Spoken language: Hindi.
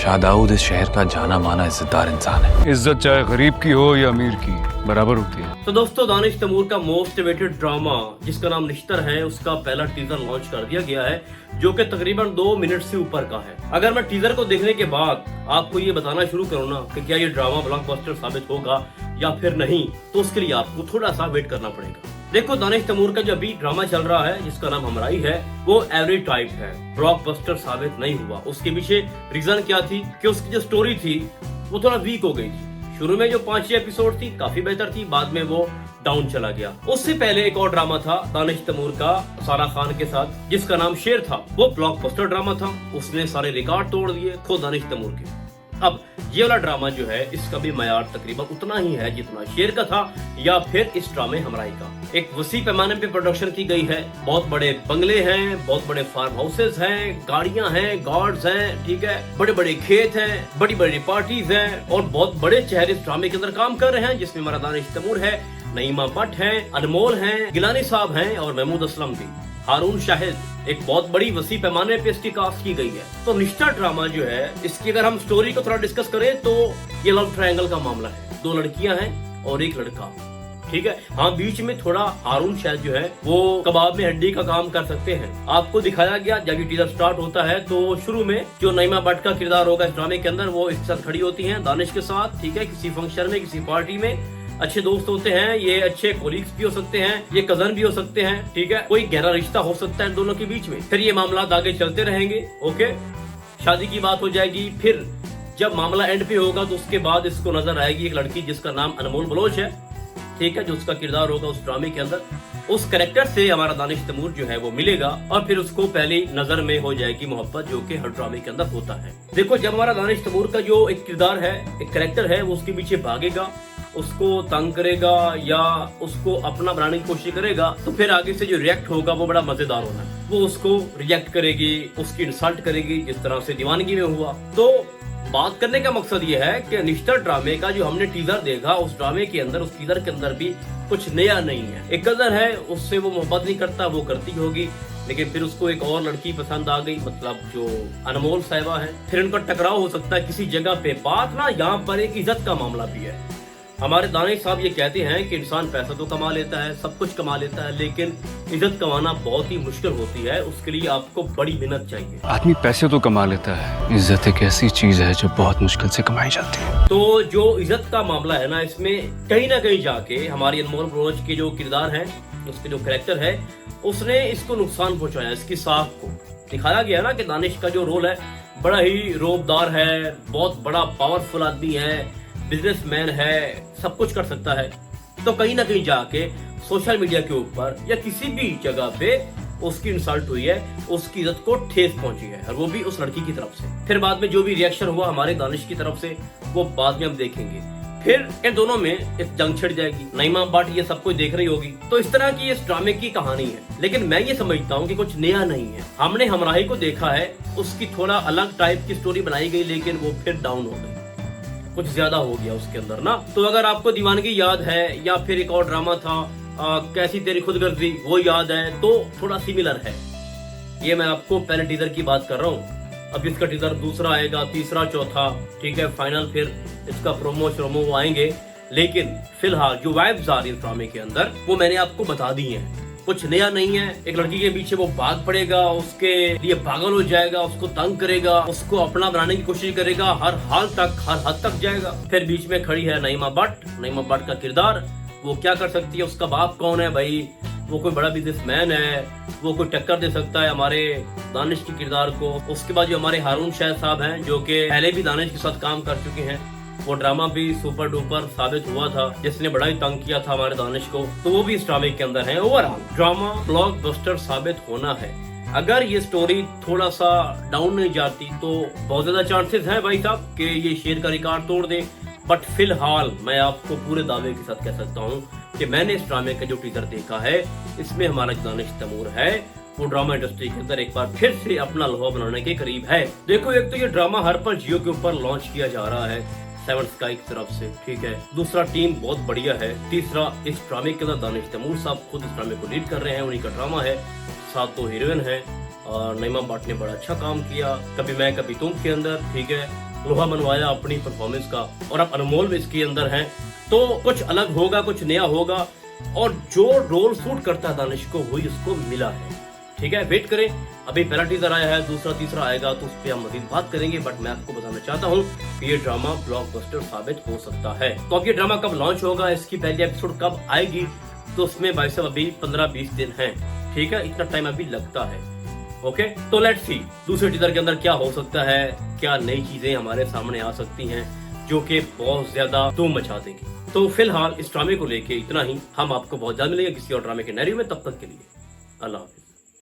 शाहदाऊद इस शहर का जाना माना इज्जतदार इंसान है। इज्जत चाहे गरीब की हो या अमीर की बराबर होती है। तो दोस्तों, दानिश तैमूर का मोस्ट अवेटेड ड्रामा जिसका नाम निश्तर है, उसका पहला टीजर लॉन्च कर दिया गया है, जो कि तकरीबन 2 मिनट से ऊपर का है। अगर मैं टीजर को देखने के बाद आपको ये बताना शुरू करूँ ना कि क्या ये ड्रामा ब्लॉकबस्टर साबित होगा या फिर नहीं, तो उसके लिए आपको थोड़ा सा वेट करना पड़ेगा। देखो, दानिश तैमूर का जो अभी ड्रामा चल रहा है जिसका नाम हमराई है, वो एवरेज टाइप है, ब्लॉकबस्टर साबित नहीं हुआ। उसके पीछे रीजन क्या थी कि उसकी जो स्टोरी थी वो थोड़ा वीक हो गई थी। शुरू में जो 5-6 एपिसोड थी काफी बेहतर थी, बाद में वो डाउन चला गया। उससे पहले एक और ड्रामा था दानिश तैमूर का सारा खान के साथ जिसका नाम शेर था। वो ब्लॉकबस्टर ड्रामा था, उसने सारे रिकॉर्ड तोड़ दिए खुद दानिश तैमूर के। अब ये वाला ड्रामा जो है, इसका भी मयार तकरीबन उतना ही है जितना शेर का था या फिर इस ड्रामे हमराई का। एक वसी पैमाने पे प्रोडक्शन की गई है, बहुत बड़े बंगले हैं, बहुत बड़े फार्म हाउसेस हैं, गाड़ियां हैं, गार्ड्स हैं, ठीक है, बड़े बड़े खेत हैं, बड़ी बड़ी पार्टीज हैं और बहुत बड़े चेहरे इस ड्रामे के अंदर काम कर रहे हैं, जिसमें हमारा दानिश तैमूर है, नईमा भट्ट है, अनमोल है, गिलानी साहब हैं और महमूद असलम भी, हारून शाहिद। एक बहुत बड़ी वसी पैमाने पे इसकी कास्ट की गई है। तो निश्तर ड्रामा जो है, इसकी अगर हम स्टोरी को थोड़ा डिस्कस करें तो ये लव ट्रायंगल का मामला है। 2 लड़कियां हैं और एक लड़का, ठीक है। हाँ, बीच में थोड़ा हारून शाहिद जो है वो कबाब में हड्डी का काम कर सकते हैं। आपको दिखाया गया जब ये टीजर स्टार्ट होता है तो शुरू में जो नईमा भट्ट का किरदार होगा इस ड्रामे के अंदर, वो इसके साथ खड़ी होती है दानिश के साथ, ठीक है, किसी फंक्शन में, किसी पार्टी में। अच्छे दोस्त होते हैं, ये अच्छे कोलीग्स भी हो सकते हैं, ये कजन भी हो सकते हैं, ठीक है, कोई गहरा रिश्ता हो सकता है दोनों के बीच में। फिर ये मामला आगे चलते रहेंगे, ओके, शादी की बात हो जाएगी। फिर जब मामला एंड पे होगा तो उसके बाद इसको नजर आएगी एक लड़की जिसका नाम अनमोल बलोच है, ठीक है, जो उसका किरदार होगा उस ड्रामे के अंदर। उस कैरेक्टर से हमारा दानिश तैमूर जो है वो मिलेगा और फिर उसको पहली नजर में हो जाएगी मोहब्बत, जो कि हर ड्रामे के अंदर होता है। देखो, जब हमारा दानिश तैमूर का जो एक किरदार है, एक कैरेक्टर है, वो उसके पीछे भागेगा, उसको तंग करेगा या उसको अपना बनाने की कोशिश करेगा, तो फिर आगे से जो रिएक्ट होगा वो बड़ा मजेदार होना है। वो उसको रिएक्ट करेगी, उसकी इंसल्ट करेगी, जिस तरह से दीवानगी में हुआ। तो बात करने का मकसद ये है कि निश्तर ड्रामे का जो हमने टीजर देखा, उस ड्रामे के अंदर, उस टीजर के अंदर भी कुछ नया नहीं है। एक कजन है, उससे वो मोहब्बत नहीं करता, वो करती होगी, लेकिन फिर उसको एक और लड़की पसंद आ गई, मतलब जो अनमोल साहिबा है। फिर उनका टकराव हो सकता है किसी जगह पे। बात ना यहाँ पर एक इज्जत का मामला भी है। हमारे दानिश साहब ये कहते हैं कि इंसान पैसा तो कमा लेता है, सब कुछ कमा लेता है, लेकिन इज्जत कमाना बहुत ही मुश्किल होती है। उसके लिए आपको बड़ी मेहनत चाहिए। आदमी पैसे तो कमा लेता है, इज्जत एक ऐसी चीज है जो बहुत मुश्किल से कमाई जाती है। तो जो इज्जत का मामला है ना, इसमें कहीं ना कहीं जाके हमारी अनमोल बलोच के जो किरदार है, उसके जो कैरेक्टर है, उसने इसको नुकसान पहुंचाया। इसकी साख को दिखाया गया ना कि दानिश का जो रोल है बड़ा ही रोबदार है, बहुत बड़ा पावरफुल आदमी है, बिजनेसमैन है, सब कुछ कर सकता है। तो कहीं ना कहीं जाके सोशल मीडिया के ऊपर या किसी भी जगह पे उसकी इंसल्ट हुई है, उसकी इज्जत को ठेस पहुंची है, और वो भी उस लड़की की तरफ से। फिर बाद में जो भी रिएक्शन हुआ हमारे दानिश की तरफ से, वो बाद में हम देखेंगे। फिर इन दोनों में एक जंग छिड़ जाएगी, नईमा भट्ट ये सब कुछ देख रही होगी। तो इस तरह की इस ड्रामे की कहानी है, लेकिन मैं ये समझता हूँ कि कुछ नया नहीं है। हमने हमराही को देखा है, उसकी थोड़ा अलग टाइप की स्टोरी बनाई गई, लेकिन वो फिर डाउन हो गई, कुछ ज्यादा हो गया उसके अंदर ना। तो अगर आपको दीवानगी याद है या फिर एक और ड्रामा था कैसी तेरी खुदगर्जी, वो याद है, तो थोड़ा सिमिलर है। ये मैं आपको पहले टीजर की बात कर रहा हूँ। अब इसका टीजर दूसरा आएगा, तीसरा, चौथा, ठीक है, फाइनल फिर इसका प्रोमो आएंगे। लेकिन फिलहाल जो वाइब्स आ रही है ड्रामे के अंदर, वो मैंने आपको बता दी है। कुछ नया नहीं है। एक लड़की के पीछे वो भाग पड़ेगा, उसके लिए पागल हो जाएगा, उसको तंग करेगा, उसको अपना बनाने की कोशिश करेगा, हर हाल तक, हर हद तक जाएगा। फिर बीच में खड़ी है नईमा भट्ट। नईमा भट्ट का किरदार, वो क्या कर सकती है, उसका बाप कौन है भाई, वो कोई बड़ा बिजनेसमैन है, वो कोई टक्कर दे सकता है हमारे दानिश के किरदार को। उसके बाद जो हमारे हारून शाहिद साहब हैं, जो कि पहले भी दानिश के साथ काम कर चुके हैं, वो ड्रामा भी सुपर डुपर साबित हुआ था, जिसने बड़ा ही तंग किया था हमारे दानिश को, तो वो भी इस ड्रामे के अंदर है। ओवरऑल ड्रामा ब्लॉकबस्टर साबित होना है। अगर ये स्टोरी थोड़ा सा डाउन नहीं जाती तो बहुत ज्यादा चांसेस है भाई साहब कि ये शेर का रिकॉर्ड तोड़ दे। बट फिलहाल मैं आपको पूरे दावे के साथ कह सकता हूँ कि मैंने इस ड्रामे का जो टीजर देखा है, इसमें हमारा दानिश तैमूर है, वो ड्रामा इंडस्ट्री के अंदर एक बार फिर से अपना लोहा बनाने के करीब है। देखो, एक तो ये ड्रामा हर पर जियो के ऊपर लॉन्च किया जा रहा है, 7 स्काई की तरफ से, ठीक है। दूसरा, टीम बहुत बढ़िया है। तीसरा, इस ड्रामे के अंदर दानिश तैमूर साहब खुद इस ड्रामे को लीड कर रहे हैं, उन्हीं का ड्रामा है। साथ 2 हीरोइन है और नईमा भट्ट ने बड़ा अच्छा काम किया, कभी मैं कभी तुम के अंदर, ठीक है। लोहा मनवाया अपनी परफॉर्मेंस का, और अब अनमोल भी इसके अंदर हैं, तो कुछ अलग होगा, कुछ नया होगा, और जो रोल सूट करता है दानिश को वही उसको मिला है। ठीक है, वेट करें। अभी पहला टीजर आया है, दूसरा तीसरा आएगा तो उस पर हम मजीद बात करेंगे, बट मैं आपको बताना चाहता हूँ कि ये ड्रामा ब्लॉकबस्टर साबित हो सकता है। तो अब ये ड्रामा कब लॉन्च होगा, इसकी पहली एपिसोड कब आएगी, तो उसमें भाई साहब अभी 15-20 दिन है। ठीक है, इतना टाइम अभी लगता है। ओके, तो लेट्स सी दूसरे टीजर के अंदर क्या हो सकता है, क्या नई चीजें हमारे सामने आ सकती हैं जो कि बहुत ज्यादा धूम मचा देगी। तो फिलहाल इस ड्रामे को लेके इतना ही। हम आपको बहुत जल्द मिलेंगे किसी और ड्रामे के नैरियो में। तब तक के लिए अल्लाह हाफिज।